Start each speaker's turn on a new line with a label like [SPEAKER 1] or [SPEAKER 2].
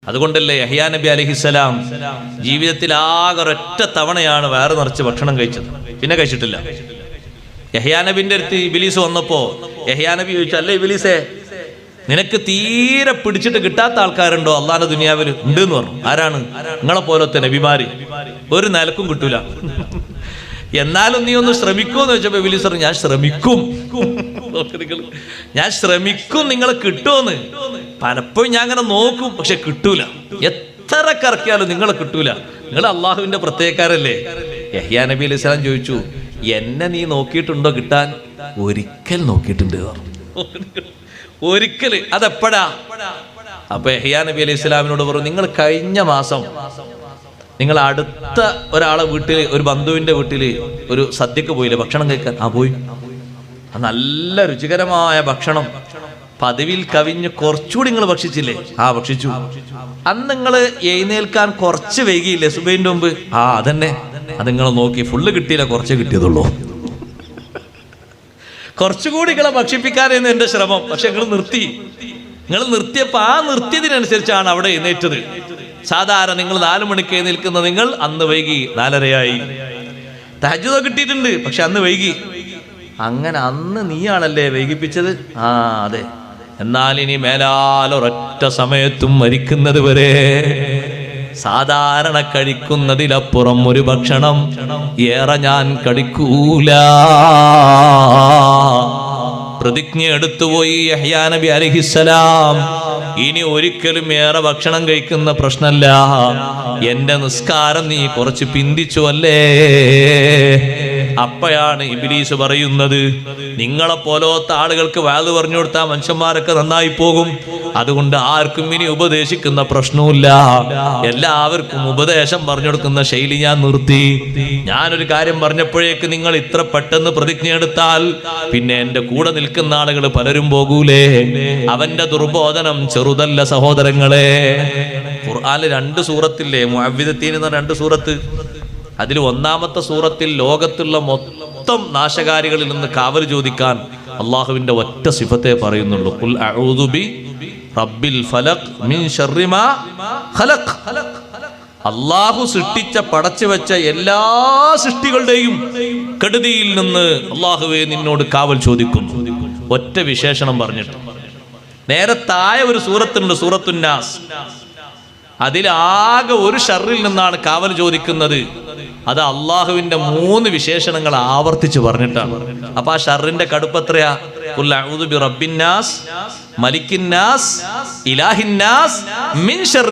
[SPEAKER 1] അതുകൊണ്ടല്ലേ യഹ്യാ നബി അലൈഹിസ്സലാം ജീവിതത്തിൽ ആകെ ഒരൊറ്റ തവണയാണ് വയറ് നിറച്ച് ഭക്ഷണം കഴിച്ചത്, പിന്നെ കഴിച്ചിട്ടില്ല. യഹ്യാ നബിന്റെ അടുത്ത് ഇബ്ലീസ് വന്നപ്പോ യഹ്യാ നബി ചോദിച്ചു, അല്ലേ ഇബ്ലീസേ, നിനക്ക് തീരെ പിടിച്ചിട്ട് കിട്ടാത്ത ആൾക്കാരുണ്ടോ അള്ളാന്റെ ദുനിയാവിൽ? ഉണ്ട് എന്ന് പറഞ്ഞു. ആരാണ്? നിങ്ങളെ പോലത്തെ നബിമാര്. ഒരു നിലക്കും കിട്ടൂല, എന്നാലും നീ ഒന്ന് ശ്രമിക്കൂന്ന് വെച്ചപ്പോ ഇബ്ലീസ് പറഞ്ഞു, ഞാൻ ശ്രമിക്കും, ഞാൻ ശ്രമിക്കും, നിങ്ങളെ കിട്ടുമെന്ന്. പലപ്പോഴും ഞാൻ അങ്ങനെ നോക്കും, പക്ഷെ കിട്ടൂല. എത്ര കറക്കിയാലും നിങ്ങളെ കിട്ടൂല. നിങ്ങൾ അള്ളാഹുവിന്റെ പ്രത്യേകക്കാരല്ലേ. യഹ്യാ നബി അലൈഹി സ്വലാം ചോദിച്ചു, എന്നെ നീ നോക്കിയിട്ടുണ്ടോ കിട്ടാൻ? ഒരിക്കൽ നോക്കിയിട്ടുണ്ട്. ഒരിക്കൽ. അതെപ്പോഴാ? അപ്പൊ യഹ്യാ നബി അലൈഹി സ്വലാമിനോട് പറഞ്ഞു, നിങ്ങൾ കഴിഞ്ഞ മാസം നിങ്ങൾ അടുത്ത ഒരാളെ വീട്ടിൽ, ഒരു ബന്ധുവിന്റെ വീട്ടിൽ ഒരു സദ്യക്ക് പോയില്ലേ ഭക്ഷണം കഴിക്കാൻ? ആ പോയി. നല്ല രുചികരമായ ഭക്ഷണം, പതിവിൽ കവിഞ്ഞ് കുറച്ചുകൂടി നിങ്ങൾ ഭക്ഷിച്ചില്ലേ? ആ ഭക്ഷിച്ചു. അന്ന് നിങ്ങൾ എഴുന്നേൽക്കാൻ കുറച്ച് വൈകിയില്ലേ സുബഹിന്റെ മുമ്പ്? ആ അതന്നെ. അത് നിങ്ങൾ നോക്കി, ഫുള്ള് കിട്ടിയില്ല, കുറച്ചേ കിട്ടിയതുള്ളൂ. കുറച്ചുകൂടി നിങ്ങളെ ഭക്ഷിപ്പിക്കാനായിരുന്നു എന്റെ ശ്രമം, പക്ഷെ നിങ്ങൾ നിർത്തി. നിങ്ങൾ നിർത്തിയപ്പോ ആ നിർത്തിയതിനനുസരിച്ചാണ് അവിടെ എഴുന്നേറ്റത്. സാധാരണ നിങ്ങൾ 4 മണിക്ക് എഴുന്നേൽക്കുന്ന നിങ്ങൾ അന്ന് വൈകി, 4:30 തഹജ്ജുദ് കിട്ടിയിട്ടുണ്ട്, പക്ഷെ അന്ന് വൈകി. അങ്ങനെ അന്ന് നീയാണല്ലേ വൈകിപ്പിച്ചത്? ആ അതെ. എന്നാൽ ഇനി മേലാലൊരൊറ്റ സമയത്തും മരിക്കുന്നത് വരെ സാധാരണ കഴിക്കുന്നതിലപ്പുറം ഒരു ഭക്ഷണം ഏറെ ഞാൻ കഴിക്കൂല. പ്രതിജ്ഞ എടുത്തുപോയി യഹ്യാ നബി അലൈഹിസ്സലാം. ഇനി ഒരിക്കലും ഏറെ ഭക്ഷണം കഴിക്കുന്ന പ്രശ്നമല്ല. എന്റെ നിസ്കാരം നീ കുറച്ച് പിന്തിച്ചു അല്ലേ? അപ്പോഴാണ് ഇബ്ലീസ് പറയുന്നത്, നിങ്ങളെ പോലത്തെ ആളുകൾക്ക് വാല് പറഞ്ഞു കൊടുത്താൽ മനുഷ്യന്മാരൊക്കെ നന്നായി പോകും. അതുകൊണ്ട് ആർക്കും ഇനി ഉപദേശിക്കുന്ന പ്രശ്നമില്ല, എല്ലാവർക്കും ഉപദേശം പറഞ്ഞു കൊടുക്കുന്ന ശൈലി ഞാൻ നിർത്തി. ഞാനൊരു കാര്യം പറഞ്ഞപ്പോഴേക്ക് നിങ്ങൾ ഇത്ര പെട്ടെന്ന് പ്രതിജ്ഞ എടുത്താൽ പിന്നെ എന്റെ കൂടെ നിൽക്കുന്ന ആളുകൾ പലരും പോകൂലേ? അവന്റെ ദുർബോധനം ചെറുതല്ല സഹോദരങ്ങളെ. ഖുർആനിൽ 2 സൂറത്തില്ലേ, മുഅവ്വിദത്തീൻ എന്ന 2 സൂറത്ത്. അതിൽ 1-ാമത്തെ സൂറത്തിൽ ലോകത്തുള്ള മൊത്തം നാശകാരികളിൽ നിന്ന് കാവൽ ചോദിക്കാൻ അള്ളാഹുവിന്റെ ഒറ്റ സിഫത്തെ പറയുന്നുള്ളൂ. ഖുൽ അഊദു ബി റബ്ബിൽ ഫലഖ് മിൻ ശർരി മാ ഖലഖ്. അള്ളാഹു സൃഷ്ടിച്ച, പടച്ചു വെച്ച എല്ലാ സൃഷ്ടികളുടെയും കെടുതിയിൽ നിന്ന് അള്ളാഹുവേ നിന്നോട് കാവൽ ചോദിക്കുന്നു. ഒറ്റ വിശേഷണം പറഞ്ഞിട്ട്. നേരെ താഴെ ഒരു സൂറത്തുണ്ട്, സൂറത്തുൻ നാസ്. അതിലാകെ ഒരു ഷർറിൽ നിന്നാണ് കാവൽ ചോദിക്കുന്നത്. അത് അള്ളാഹുവിന്റെ 3 വിശേഷണങ്ങൾ ആവർത്തിച്ച് പറഞ്ഞിട്ടാണ്. അപ്പൊ ആ ഷർറിന്റെ കടുപ്പ് എത്രയാ? ഖുൽ അഊദു ബി റബ്ബിൻ നാസ്, മലിക്കിൻ നാസ്, ഇലാഹിൻ നാസ്, മിൻ ശർരി